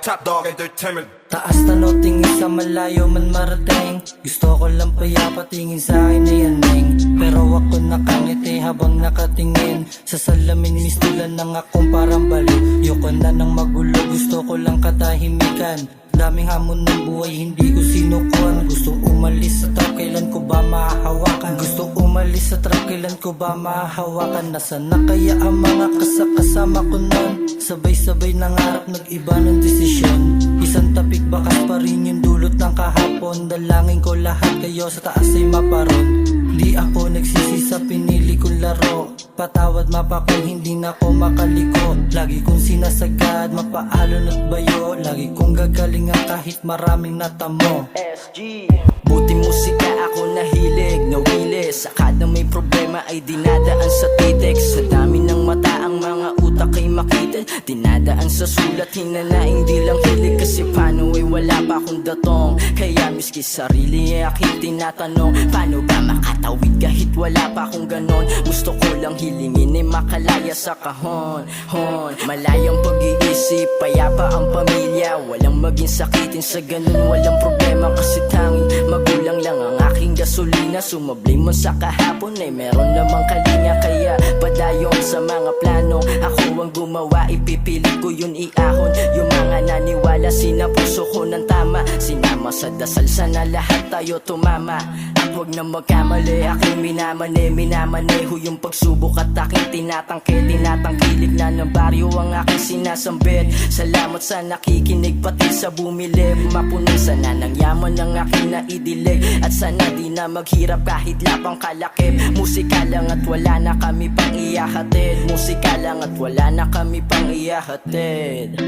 Top Dog Entertainment. Taas tanaw tingin sa malayo man marating. Gusto ko lang payapa tingin sa akin na yaning. Pero ako nakangiti habang nakatingin sa salamin, mistulan ng akong parang baliw. Yoko na ng magulo, gusto ko lang katahimikan. Daming hamon ng buhay, hindi ko sinukuhan. Gusto umalis sa trap, kailan ko ba mahahawakan? Gusto umalis sa trap, kailan ko ba mahahawakan? Nasaan na kaya ang mga kasama ko nun? Sabay-sabay nangarap, nag-iba ng desisyon. Isang tapik, bakas pa rin yung dulot ng kahapon. Dalangin ko lahat kayo sa taas ay maparon. Di ako nagsisi sa pinili kong laro. Patawad mapa kung hindi na ako makaliko. Lagi kong sinasagad, mapaalon at bayo. Lagi kong gagalingan kahit maraming natamo. SG Buti musika ako nahilig, nawili. Saka na may problema ay dinadaan sa titik. Sa dami ng mata ang mga utak ay makita. Dinadaan sa sulat, hinanaing di lang hilig. Kasi paano ay wala pa akong datong. Kaya miski sarili ay aking tinatanong, paano ba makatawid kahit wala pa akong ganon? Gusto ko lang hilingin ay makalaya sa kahon. Malayang pag-iisip, payapa ang pamilya. Walang maging sakitin sa ganun, walang problema. Kasi tanging magulang lang ang aking gasolina. Sumablay mo sa kahapon ay meron namang kalinga. Kaya padayon sa mga plano, ako ang gumawa, ipipilit ko yun iahon. Yung mga naniwala, sinapuso ko ng tama. Sinama sa dasal, sana lahat tayo tumama. At wag na magkamali, aking minamaneho yung pagsubok at aking tinatangkilig na ng baryo ang aking sinasambit. Salamat sa nakikinig, pati sa bumili. Mapunin sana ng yaman ang aking naidilig. At sana di na maghirap kahit lapang kalakip. Musika lang at wala na kami pang iyahatid. Musika lang at wala na kami pang iyahatid.